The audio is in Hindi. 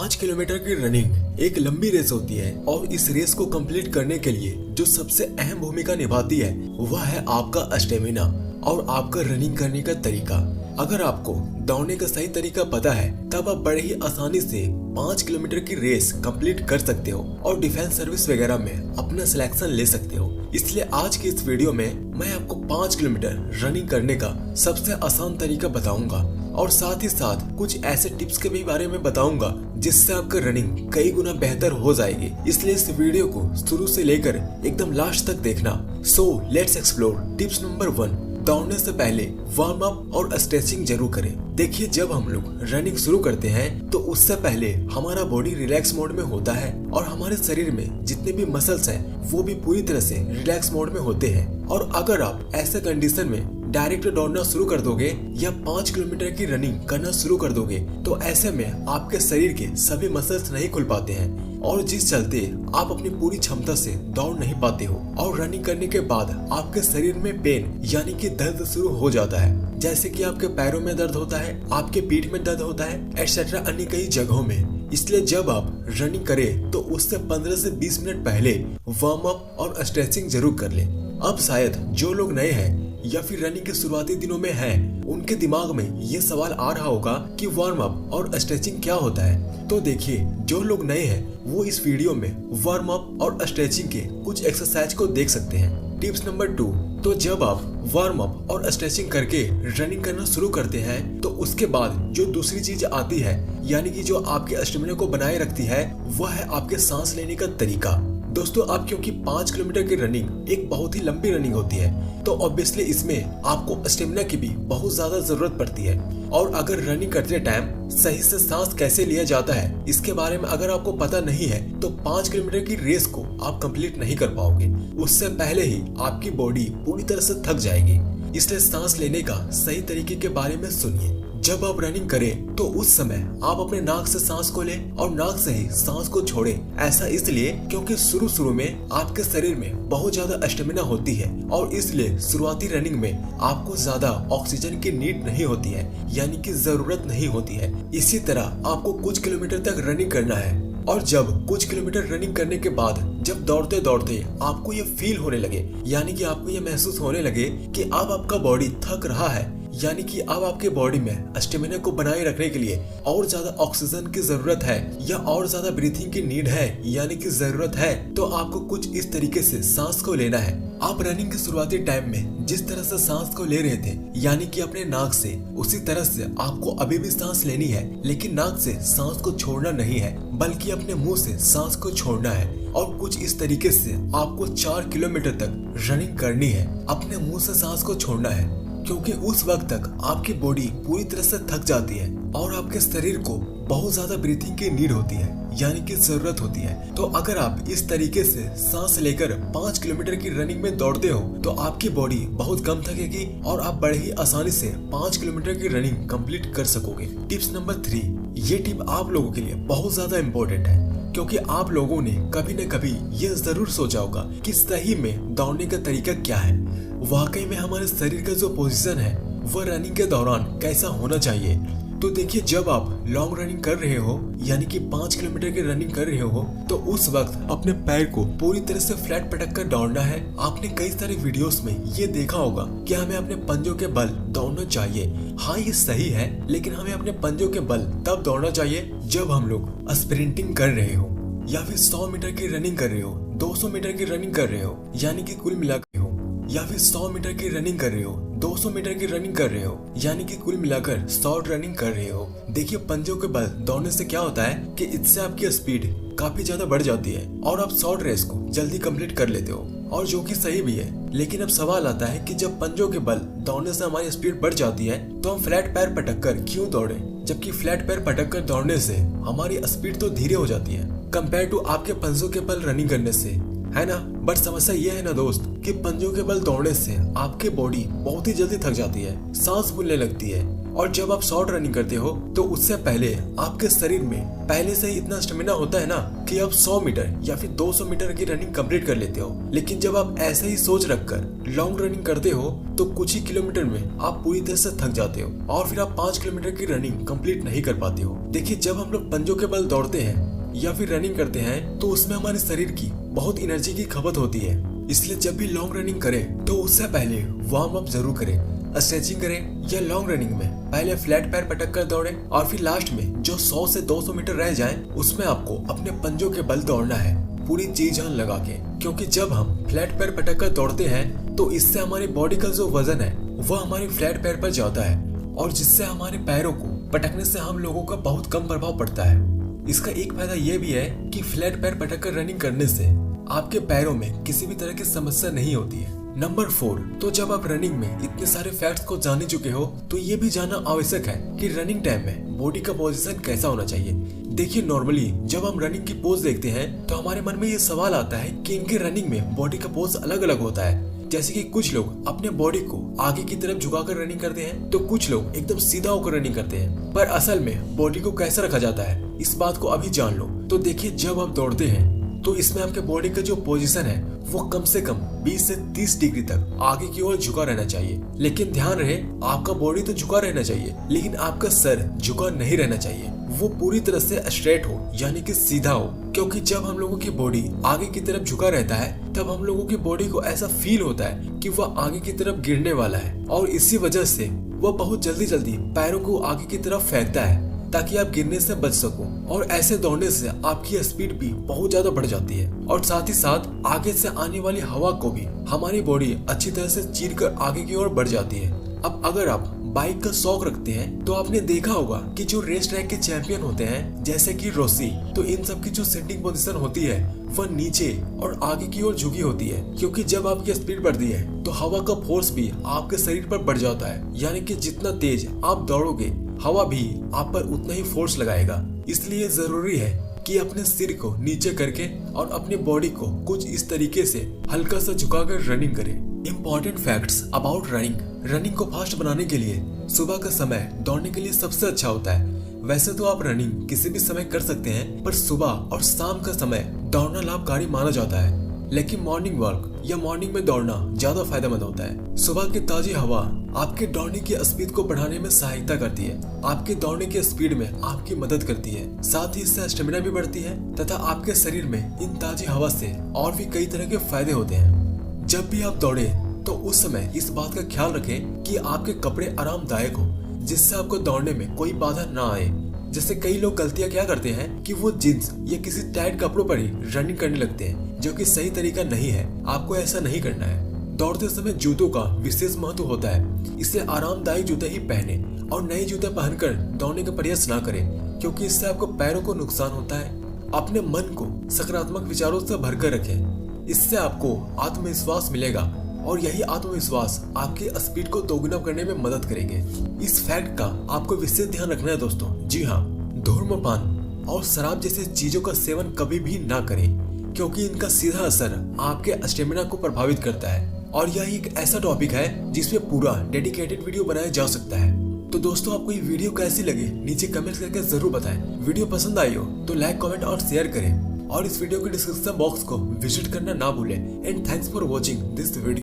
5 किलोमीटर की रनिंग एक लंबी रेस होती है और इस रेस को कंप्लीट करने के लिए जो सबसे अहम भूमिका निभाती है वह है आपका स्टेमिना और आपका रनिंग करने का तरीका। अगर आपको दौड़ने का सही तरीका पता है तब आप बड़े ही आसानी से 5 किलोमीटर की रेस कंप्लीट कर सकते हो और डिफेंस सर्विस वगैरह में अपना सिलेक्शन ले सकते हो। इसलिए आज की इस वीडियो में मैं आपको 5 किलोमीटर रनिंग करने का सबसे आसान तरीका बताऊंगा और साथ ही साथ कुछ ऐसे टिप्स के भी बारे में बताऊंगा जिससे आपका रनिंग कई गुना बेहतर हो जाएगी। इसलिए इस वीडियो को शुरू से लेकर एकदम लास्ट तक देखना। So let's explore. Tips number 1, दौड़ने से पहले वार्म अप और स्ट्रेचिंग जरूर करें। देखिए, जब हम लोग रनिंग शुरू करते हैं तो उससे पहले हमारा बॉडी रिलैक्स मोड में होता है और हमारे शरीर में जितने भी मसल्स हैं वो भी पूरी तरह से रिलैक्स मोड में होते हैं। और अगर आप ऐसे कंडीशन में डायरेक्ट दौड़ना शुरू कर दोगे या 5 किलोमीटर की रनिंग करना शुरू कर दोगे तो ऐसे में आपके शरीर के सभी मसल्स नहीं खुल पाते हैं और जिस चलते आप अपनी पूरी क्षमता से दौड़ नहीं पाते हो और रनिंग करने के बाद आपके शरीर में पेन यानी कि दर्द शुरू हो जाता है। जैसे कि आपके पैरों में दर्द होता है, आपके पीठ में दर्द होता है, एटसेट्रा अन्य कई जगहों में। इसलिए जब आप रनिंग करें तो उससे 15 से 20 मिनट पहले वार्म अप और स्ट्रेचिंग जरूर कर लें। अब शायद जो लोग नए हैं या फिर रनिंग के शुरुआती दिनों में हैं, उनके दिमाग में ये सवाल आ रहा होगा कि वार्म अप और स्ट्रेचिंग क्या होता है। तो देखिए, जो लोग नए हैं वो इस वीडियो में वार्म अप और स्ट्रेचिंग के कुछ एक्सरसाइज को देख सकते हैं। टिप्स नंबर 2, तो जब आप वार्म अप और स्ट्रेचिंग करके रनिंग करना शुरू करते हैं तो उसके बाद जो दूसरी चीज आती है यानी कि जो आपके स्टेमिना को बनाए रखती है वह है आपके सांस लेने का तरीका। दोस्तों, आप क्योंकि 5 किलोमीटर की रनिंग एक बहुत ही लंबी रनिंग होती है तो ऑब्वियसली इसमें आपको स्टेमिना की भी बहुत ज्यादा जरूरत पड़ती है। और अगर रनिंग करते टाइम सही से सांस कैसे लिया जाता है इसके बारे में अगर आपको पता नहीं है तो 5 किलोमीटर की रेस को आप कंप्लीट नहीं कर पाओगे। उससे पहले ही आपकी बॉडी पूरी तरह से थक जाएगी। इसलिए सांस लेने का सही तरीके के बारे में सुनिए। जब आप रनिंग करें तो उस समय आप अपने नाक से सांस को लें और नाक से ही सांस को छोड़ें। ऐसा इसलिए क्योंकि शुरू में आपके शरीर में बहुत ज्यादा स्टेमिना होती है और इसलिए शुरुआती रनिंग में आपको ज्यादा ऑक्सीजन की नीड नहीं होती है यानी कि जरूरत नहीं होती है। इसी तरह आपको कुछ किलोमीटर तक रनिंग करना है और जब कुछ किलोमीटर रनिंग करने के बाद जब दौड़ते दौड़ते आपको ये फील होने लगे यानी कि आपको ये महसूस होने लगे कि अब आपका बॉडी थक रहा है यानी कि अब आपके बॉडी में स्टेमिना को बनाए रखने के लिए और ज्यादा ऑक्सीजन की जरूरत है या और ज्यादा ब्रीथिंग की नीड है यानी कि जरूरत है, तो आपको कुछ इस तरीके से सांस को लेना है। आप रनिंग के शुरुआती टाइम में जिस तरह से सांस को ले रहे थे यानी कि अपने नाक से, उसी तरह से आपको अभी भी सांस लेनी है, लेकिन नाक से सांस को छोड़ना नहीं है बल्कि अपने मुंह से सांस को छोड़ना है। और कुछ इस तरीके से आपको 4 किलोमीटर तक रनिंग करनी है। अपने मुंह से सांस को छोड़ना है क्योंकि उस वक्त तक आपकी बॉडी पूरी तरह से थक जाती है और आपके शरीर को बहुत ज्यादा ब्रीथिंग की नीड होती है यानी कि जरूरत होती है। तो अगर आप इस तरीके से सांस लेकर 5 किलोमीटर की रनिंग में दौड़ते हो तो आपकी बॉडी बहुत कम थकेगी और आप बड़े ही आसानी से 5 किलोमीटर की रनिंग कंप्लीट कर सकोगे। टिप्स नंबर 3, ये टिप आप लोगों के लिए बहुत ज्यादा इम्पोर्टेंट है क्योंकि आप लोगों ने कभी न कभी ये जरूर सोचा होगा कि सही में दौड़ने का तरीका क्या है। वाकई में हमारे शरीर का जो पोजीशन है वह रनिंग के दौरान कैसा होना चाहिए। तो देखिए, जब आप लॉन्ग रनिंग कर रहे हो यानी कि 5 किलोमीटर की रनिंग कर रहे हो तो उस वक्त अपने पैर को पूरी तरह से फ्लैट पटक कर दौड़ना है। आपने कई सारे वीडियोस में ये देखा होगा कि हमें अपने पंजों के बल दौड़ना चाहिए। हाँ, ये सही है, लेकिन हमें अपने पंजों के बल तब दौड़ना चाहिए जब हम लोग स्प्रिंटिंग कर रहे हो या फिर 100 मीटर की रनिंग कर रहे हो, 200 मीटर की रनिंग कर रहे हो यानी कि कुल मिलाकर हो, या फिर 100 मीटर की रनिंग कर रहे हो, 200 मीटर की रनिंग कर रहे हो यानी कि कुल मिलाकर शॉर्ट रनिंग कर रहे हो। देखिए, पंजों के बल दौड़ने से क्या होता है कि इससे आपकी स्पीड काफी ज्यादा बढ़ जाती है और आप शॉर्ट रेस को जल्दी कंप्लीट कर लेते हो और जो कि सही भी है। लेकिन अब सवाल आता है कि जब पंजों के बल दौड़ने से हमारी स्पीड बढ़ जाती है तो हम फ्लैट पैर पटक कर क्यों दौड़े, जबकि फ्लैट पैर पटक कर दौड़ने से हमारी स्पीड तो धीरे हो जाती है कंपेयर टू आपके पंजों के बल रनिंग करने से, है ना। बट समस्या ये है ना दोस्त कि पंजों के बल दौड़ने से आपकी बॉडी बहुत ही जल्दी थक जाती है, सांस फूलने लगती है और जब आप शॉर्ट रनिंग करते हो तो उससे पहले आपके शरीर में पहले से ही इतना स्टेमिना होता है ना कि आप 100 मीटर या फिर 200 मीटर की रनिंग कंप्लीट कर लेते हो। लेकिन जब आप ऐसे ही सोच रखकर लॉन्ग रनिंग करते हो तो कुछ ही किलोमीटर में आप पूरी तरह से थक जाते हो और फिर आप 5 किलोमीटर की रनिंग कंप्लीट नहीं कर पाते हो। देखिए, जब हम लोग पंजों के बल दौड़ते हैं या फिर रनिंग करते हैं तो उसमें हमारे शरीर की बहुत एनर्जी की खपत होती है। इसलिए जब भी लॉन्ग रनिंग करें तो उससे पहले वार्म अप जरूर करें, स्ट्रेचिंग करें या लॉन्ग रनिंग में पहले फ्लैट पैर पटक कर दौड़ें और फिर लास्ट में जो 100 से 200 मीटर रह जाए उसमें आपको अपने पंजों के बल दौड़ना है, पूरी जी जान लगा के। क्योंकि जब हम फ्लैट पैर पटक कर दौड़ते हैं तो इससे हमारी बॉडी का जो वजन है वह हमारे फ्लैट पैर पर जाता है और जिससे हमारे पैरों को पटकने से हम लोगों का बहुत कम प्रभाव पड़ता है। इसका एक फायदा यह भी है कि फ्लैट पैर पटक कर रनिंग करने से आपके पैरों में किसी भी तरह की समस्या नहीं होती है। नंबर 4, तो जब आप रनिंग में इतने सारे फैक्ट्स को जान चुके हो तो ये भी जानना आवश्यक है कि रनिंग टाइम में बॉडी का पोजीशन कैसा होना चाहिए। देखिए, नॉर्मली जब हम रनिंग की पोज देखते हैं तो हमारे मन में ये सवाल आता है कि इनके रनिंग में बॉडी का पोज अलग अलग होता है। जैसे कि कुछ लोग अपने बॉडी को आगे की तरफ झुकाकर रनिंग करते हैं तो कुछ लोग एकदम सीधा होकर रनिंग करते हैं। पर असल में बॉडी को कैसे रखा जाता है इस बात को अभी जान लो। तो देखिए, जब आप दौड़ते हैं तो इसमें आपके बॉडी का जो पोजीशन है वो कम से कम 20 से 30 डिग्री तक आगे की ओर झुका रहना चाहिए। लेकिन ध्यान रहे, आपका बॉडी तो झुका रहना चाहिए लेकिन आपका सर झुका नहीं रहना चाहिए, वो पूरी तरह से स्ट्रेट हो यानी कि सीधा हो। क्योंकि जब हम लोगों की बॉडी आगे की तरफ झुका रहता है तब हम लोगों की बॉडी को ऐसा फील होता है कि वह आगे की तरफ गिरने वाला है और इसी वजह से वह बहुत जल्दी पैरों को आगे की तरफ फेंकता है ताकि आप गिरने से बच सको। और ऐसे दौड़ने से आपकी स्पीड भी बहुत ज्यादा बढ़ जाती है और साथ ही साथ आगे से आने वाली हवा को भी हमारी बॉडी अच्छी तरह से चीर कर आगे की ओर बढ़ जाती है। अब अगर आप बाइक का शौक रखते हैं तो आपने देखा होगा कि जो रेस ट्रैक के चैंपियन होते हैं जैसे कि रोसी, तो इन सब की जो सिटिंग पोजीशन होती है वह नीचे और आगे की ओर झुकी होती है। क्योंकि जब आपकी स्पीड बढ़ती है तो हवा का फोर्स भी आपके शरीर पर बढ़ जाता है, यानी कि जितना तेज आप दौड़ोगे हवा भी आप पर उतना ही फोर्स लगाएगा। इसलिए जरूरी है कि अपने सिर को नीचे करके और अपनी बॉडी को कुछ इस तरीके से हल्का सा झुकाकर रनिंग करें। इम्पोर्टेंट फैक्ट्स अबाउट रनिंग को फास्ट बनाने के लिए सुबह का समय दौड़ने के लिए सबसे अच्छा होता है। वैसे तो आप रनिंग किसी भी समय कर सकते हैं पर सुबह और शाम का समय दौड़ना लाभकारी माना जाता है। लेकिन मॉर्निंग वॉक या मॉर्निंग में दौड़ना ज्यादा फायदेमंद होता है। सुबह की ताजी हवा आपके दौड़ने की स्पीड को बढ़ाने में सहायता करती है, आपके दौड़ने की स्पीड में आपकी मदद करती है, साथ ही इससे स्टेमिना भी बढ़ती है तथा आपके शरीर में इन ताजी हवा से और भी कई तरह के फायदे होते हैं। जब भी आप दौड़े तो उस समय इस बात का ख्याल रखें कि आपके कपड़े आरामदायक हो जिससे आपको दौड़ने में कोई बाधा ना आए। जैसे कई लोग गलतियां क्या करते हैं कि वो जींस या किसी टाइट कपड़ों पर ही रनिंग करने लगते हैं, जो कि सही तरीका नहीं है। आपको ऐसा नहीं करना है। दौड़ते समय जूतों का विशेष महत्व होता है, इसलिए आरामदायक जूते ही पहने और नए जूते पहनकर दौड़ने का प्रयास ना करें क्योंकि इससे आपको पैरों को नुकसान होता है। अपने मन को सकारात्मक विचारों से भरकर रखें, इससे आपको आत्मविश्वास मिलेगा और यही आत्मविश्वास आपकी स्पीड को दोगुना करने में मदद करेंगे। इस फैक्ट का आपको विशेष ध्यान रखना है दोस्तों। जी हाँ, धूम्रपान और शराब जैसी चीजों का सेवन कभी भी ना करें क्योंकि इनका सीधा असर आपके स्टेमिना को प्रभावित करता है और यह एक ऐसा टॉपिक है जिसमें पूरा डेडिकेटेड वीडियो बनाया जा सकता है। तो दोस्तों, आपको ये वीडियो कैसी लगी नीचे कमेंट करके जरूर बताएं। वीडियो पसंद आई हो तो लाइक, कमेंट और शेयर करें और इस वीडियो के डिस्क्रिप्शन बॉक्स को विजिट करना ना भूलें। And thanks for watching this video.